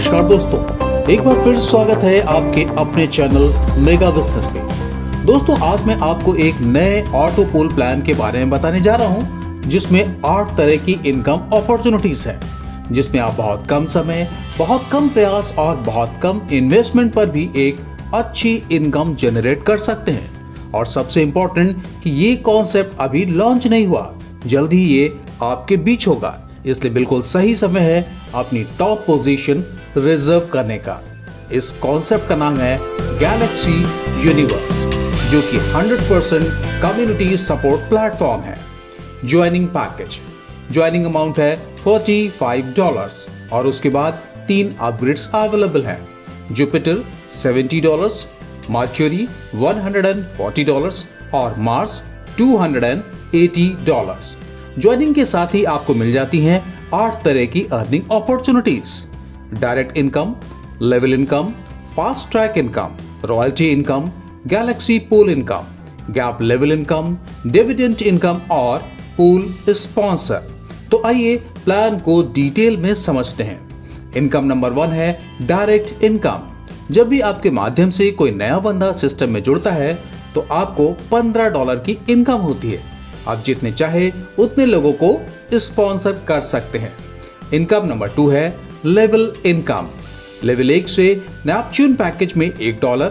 नमस्कार दोस्तों, एक बार फिर स्वागत है आपके अपने चैनल मेगा बिजनेस में। दोस्तों, आज मैं आपको एक नए ऑटो पूल प्लान के बारे में बताने जा रहा हूं, जिसमें 8 तरह की इनकम अपॉर्चुनिटीज है, जिसमें आप बहुत कम समय, बहुत कम प्रयास और बहुत कम इन्वेस्टमेंट पर भी एक अच्छी इनकम जनरेट कर सकते हैं। और सबसे इम्पोर्टेंट कि ये कॉन्सेप्ट अभी लॉन्च नहीं हुआ, जल्द ही ये आपके बीच होगा, इसलिए बिल्कुल सही समय है अपनी टॉप पोजीशन रिजर्व करने का। इस कॉन्सेप्ट का नाम है गैलेक्सी यूनिवर्स, जो कि 100% कम्युनिटी सपोर्ट प्लेटफॉर्म है। ज्वाइनिंग पैकेज, ज्वाइनिंग अमाउंट है $45 और उसके बाद 3 अपग्रेड्स अवेलेबल हैं। जुपिटर $70, मर्क्यूरी $140 और मार्स $280। ज्वाइनिंग के साथ ही आपको मिल जाती हैं 8 तरह की earning opportunities: direct income, level income, fast track income, royalty income, Galaxy pool income, gap level income, dividend income और पूल स्पॉन्सर। तो आइए प्लान को डिटेल में समझते हैं। इनकम नंबर 1 है डायरेक्ट इनकम। जब भी आपके माध्यम से कोई नया बंदा सिस्टम में जुड़ता है तो आपको $15 की इनकम होती है। आप जितने चाहे उतने लोगों को स्पॉन्सर कर सकते हैं। इनकम नंबर 2 है लेवल इनकम। लेवल 1 से नेपच्यून पैकेज में $1,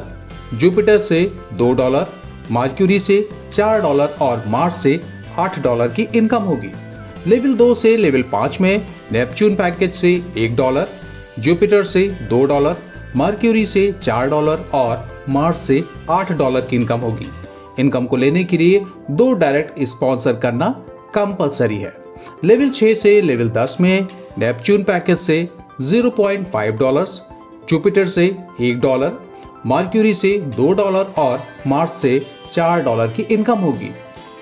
जुपिटर से $2, मर्क्यूरी से $4 और मार्स से $8 की इनकम होगी। लेवल 2 से लेवल 5 में नेपच्यून पैकेज से $1, जुपिटर से $2, मर्क्यूरी से $4 और मार्स से $8 की इनकम होगी। इनकम को लेने के लिए 2 डायरेक्ट स्पॉन्सर करना कंपलसरी है। लेवल 6 से लेवल 10 में नेपच्यून पैकेज से $0.5, जुपिटर से $1, मर्क्यूरी से $2 और मार्स से $4 की इनकम होगी।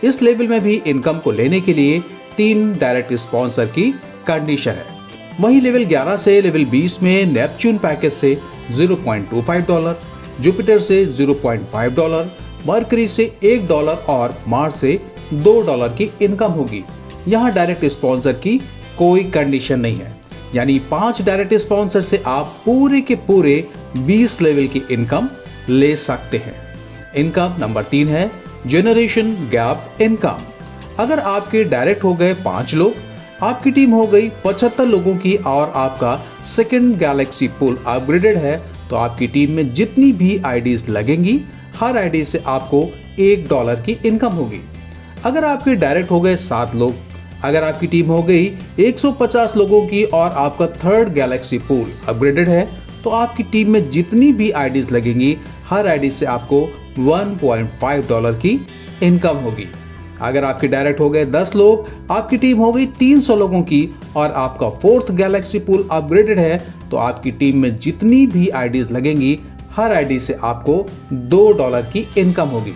इस लेवल में भी इनकम को लेने के लिए 3 डायरेक्ट स्पॉन्सर की कंडीशन है। वहीं लेवल 11 से लेवल 20 में नेपच्यून पैकेज से $0.25, जुपिटर से $0.5, मर्क्यूरी से $1 और मार्स से $2 की इनकम होगी। यहाँ डायरेक्ट स्पॉन्सर की कोई कंडीशन नहीं है, यानी 5 डायरेक्ट स्पॉन्सर से आप पूरे के पूरे 20 लेवल की इनकम ले सकते हैं। इनकम नंबर 3 है जनरेशन गैप इनकम। अगर आपके डायरेक्ट हो गए 5 लोग, आपकी टीम हो गई 75 लोगों की और आपका सेकंड गैलेक्सी पूल अपग्रेडेड है, तो आपकी टीम में जितनी भी आईडीज लगेंगी, हर आईडी से आपको $1 की इनकम होगी। अगर आपके डायरेक्ट हो गए 7 लोग, अगर आपकी टीम हो गई 150 लोगों की और आपका थर्ड गैलेक्सी पूल अपग्रेडेड है, तो आपकी टीम में जितनी भी आईडीज लगेंगी, हर आईडी से आपको $1.5 की इनकम होगी। अगर आपके डायरेक्ट हो गए 10 लोग, आपकी टीम हो गई 300 लोगों की और आपका फोर्थ गैलेक्सी पूल अपग्रेडेड है, तो आपकी टीम में जितनी भी आईडीज लगेंगी, हर आईडी से आपको $2 की इनकम होगी।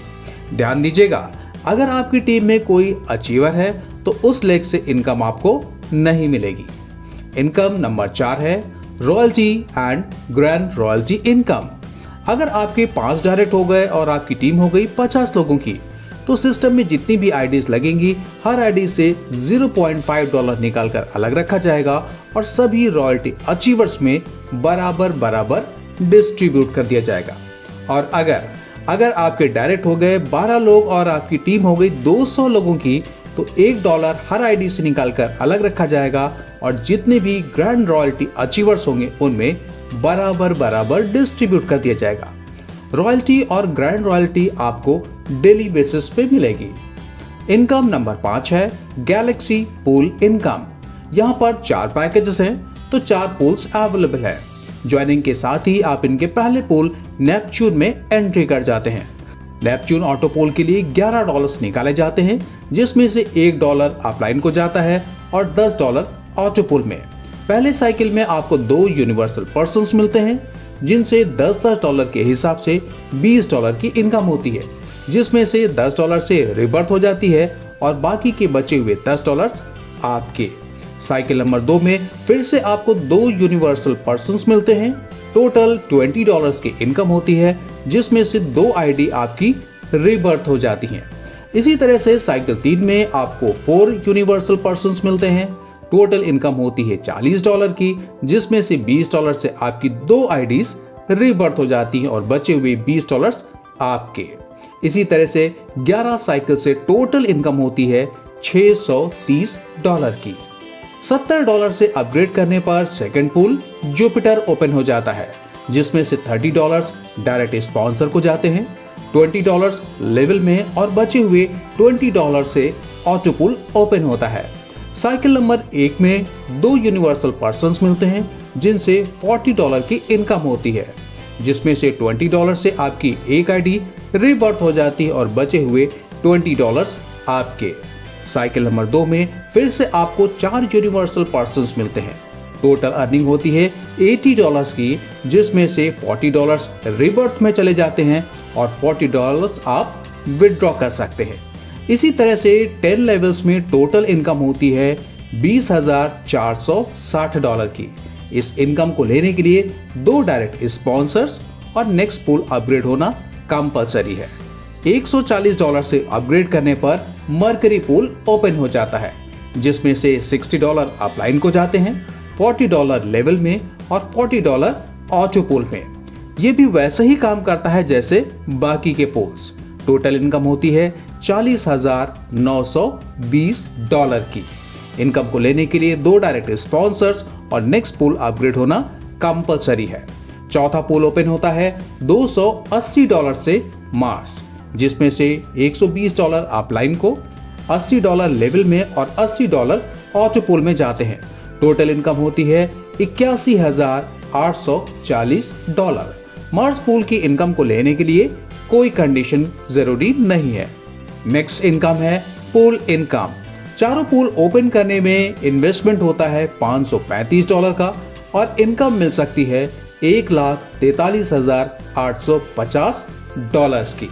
ध्यान दीजिएगा, अगर आपकी टीम में कोई अचीवर है तो उस लेग से इनकम आपको नहीं मिलेगी। इनकम नंबर 4 है royalty and grand royalty income. अगर आपके 5 डायरेक्ट हो गए और आपकी टीम हो गई 50 लोगों की, तो सिस्टम में जितनी भी आईडीज लगेंगी, हर आईडी से $0.5 निकालकर अलग रखा जाएगा और सभी रॉयल्टी अचीवर्स में बराबर डिस्ट्रीब्यूट कर दिया जाएगा। और अगर आपके डायरेक्ट हो गए 12 लोग और आपकी टीम हो गई 200 लोगों की, तो $1 हर आईडी से निकालकर अलग रखा जाएगा और जितने भी ग्रैंड रॉयल्टी अचीवर्स होंगे उनमें बराबर डिस्ट्रीब्यूट कर दिया जाएगा। रॉयल्टी और ग्रैंड रॉयल्टी आपको डेली बेसिस पे मिलेगी। इनकम नंबर 5 है गैलेक्सी पूल इनकम। यहाँ पर 4 पैकेजेस हैं, तो 4 पूल्स अवेलेबल है। ज्वाइनिंग के साथ ही आप इनके पहले पूल नेपच्यून में एंट्री कर जाते हैं। नेपच्यून ऑटो पूल के लिए $11 निकाले जाते हैं, जिसमें से $1 अपलाइन को जाता है और $10 ऑटो पूल में। पहले साइकिल में आपको 2 यूनिवर्सल पर्सन्स मिलते हैं, जिनसे $10 के हिसाब से $20 की इनकम होती है, जिसमें से $10 से रिबर्थ हो जाती है और बाकी के बचे हुए $10 आपके। साइकिल नंबर 2 में फिर से आपको 2 यूनिवर्सल पर्सन्स मिलते हैं, टोटल $20 की इनकम होती है, जिसमें से 2 आईडी आपकी रिबर्थ हो जाती हैं। इसी तरह से साइकिल 3 में आपको 4 यूनिवर्सल पर्सन्स मिलते हैं, टोटल इनकम होती है $40 की, जिसमें से $20 से आपकी 2 आईडीज रीबर्थ हो जाती हैं और बचे हुए $20 आपके। इसी तरह से 11 साइकिल से टोटल इनकम होती है $630 की। $70 से अपग्रेड करने पर सेकंड पूल जुपिटर ओपन हो जाता है, जिसमें से $30 डायरेक्ट स्पॉन्सर को जाते हैं, $20 लेवल में और बचे हुए $20 से ऑटो पूल ओपन होता है। साइकिल नंबर 1 में 2 यूनिवर्सल पर्सन्स मिलते हैं, जिनसे $40 की इनकम होती है, जिसमें से $20 से आपकी एक आईडी रीबर्थ हो जाती है और बचे हुए $20 आपके। साइकिल नंबर 2 में फिर से आपको 4 यूनिवर्सल पर्सन्स मिलते हैं। टोटल अर्निंग होती है $80 की, जिसमें से $40 रीबर्थ में चले जाते हैं और $40 आप विड्रॉ कर सकते हैं। इसी तरह से 10 लेवल्स में टोटल इनकम होती है $20,460 की। इस इनकम को लेने के लिए 2 डायरेक्ट स्पॉन्सर्स और नेक्स्ट पूल अपग्रेड होना कंपलसरी है। $140 से अपग्रेड करने पर मर्करी पूल ओपन हो जाता है, जिसमें से $60 अपलाइन को जाते हैं, $40 लेवल में और $40 ऑटो पूल में। ये भी वैसे ही काम करता है जैसे बाकी के पूल्स। टोटल इनकम होती है $40,920 की। इनकम को लेने के लिए 2 डायरेक्ट स्पॉन्सर्स और नेक्स्ट पूल अपग्रेड होना कंपलसरी है। चौथा पूल ओपन होता है $280 से मार्स, जिसमें से $120 अपलाइन को, $80 लेवल में और $80 ऑटो पूल में जाते हैं। टोटल इनकम होती है $81,840। मार्स पूल की इनकम को लेने के लिए कोई कंडीशन जरूरी नहीं है। नेक्स्ट इनकम है पूल इनकम। चारों पूल ओपन करने में इन्वेस्टमेंट होता है $535 का और इनकम मिल सकती है $1,43,850 की।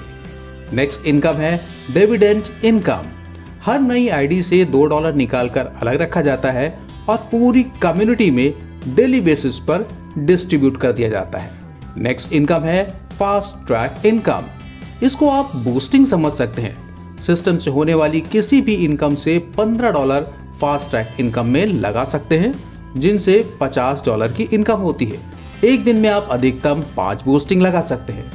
नेक्स्ट इनकम है डिविडेंड इनकम। हर नई आईडी से $2 निकालकर अलग रखा जाता है और पूरी कम्युनिटी में डेली बेसिस पर डिस्ट्रीब्यूट कर दिया जाता है। नेक्स्ट इनकम है फास्ट ट्रैक इनकम। इसको आप बूस्टिंग समझ सकते हैं। सिस्टम से होने वाली किसी भी इनकम से $15 फास्ट ट्रैक इनकम में लगा सकते हैं, जिनसे $50 की इनकम होती है। एक दिन में आप अधिकतम 5 बूस्टिंग लगा सकते हैं।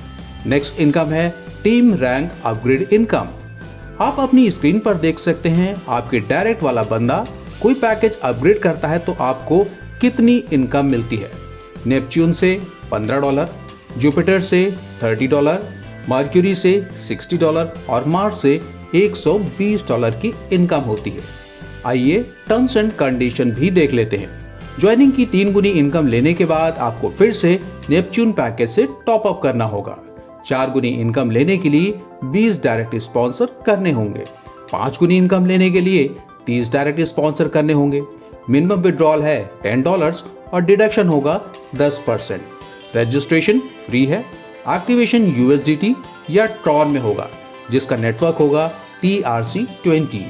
नेक्स्ट इनकम है टीम रैंक अपग्रेड इनकम। आप अपनी स्क्रीन पर देख सकते हैं, आपके डायरेक्ट वाला बंदा कोई पैकेज अपग्रेड करता है तो आपको कितनी इनकम मिलती है। नेपच्यून से $15, जुपिटर से $30, मर्क्यूरी से $60 और मार्स से $120 की इनकम होती है। आइए टर्म्स एंड कंडीशन भी देख लेते हैं। ज्वाइनिंग की 3 गुनी इनकम लेने के बाद आपको फिर से नेपच्यून पैकेज से टॉप अप करना होगा। 4 गुनी इनकम लेने के लिए 20 डायरेक्ट स्पॉन्सर करने होंगे। 5 गुनी इनकम लेने के लिए 30 डायरेक्ट स्पॉन्सर करने होंगे। मिनिमम विड्रॉल है $10 और डिडक्शन होगा 10%। रजिस्ट्रेशन फ्री है। एक्टिवेशन USDT या ट्रॉन में होगा, जिसका नेटवर्क होगा TRC20।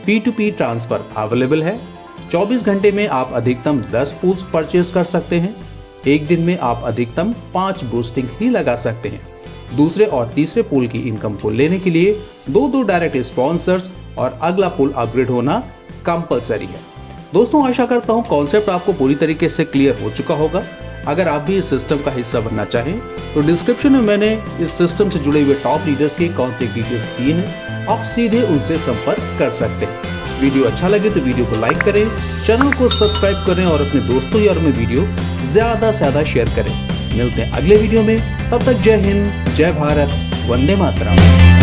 P2P ट्रांसफर अवेलेबल है। 24 घंटे में आप अधिकतम 10 पूल्स परचेज कर सकते हैं। एक दिन में आप अधिकतम 5 बूस्टिंग ही लगा सकते हैं। दूसरे और तीसरे पूल की इनकम को लेने के लिए 2 डायरेक्ट स्पॉन्सर्स और अगला पूल अपग्रेड होना कंपलसरी है। दोस्तों, आशा करता हूँ कॉन्सेप्ट आपको पूरी तरीके से क्लियर हो चुका होगा। अगर आप भी इस सिस्टम का हिस्सा बनना चाहें तो डिस्क्रिप्शन में मैंने इस सिस्टम से जुड़े हुए टॉप लीडर्स के कॉन्टैक्ट डिटेल्स दिए हैं, आप सीधे उनसे संपर्क कर सकते हैं। वीडियो अच्छा लगे तो वीडियो को लाइक करें, चैनल को सब्सक्राइब करें और अपने दोस्तों यार में वीडियो ज्यादा से ज्यादा शेयर करें। मिलते हैं अगले वीडियो में, तब तक जय हिंद, जय भारत, वंदे मातरम।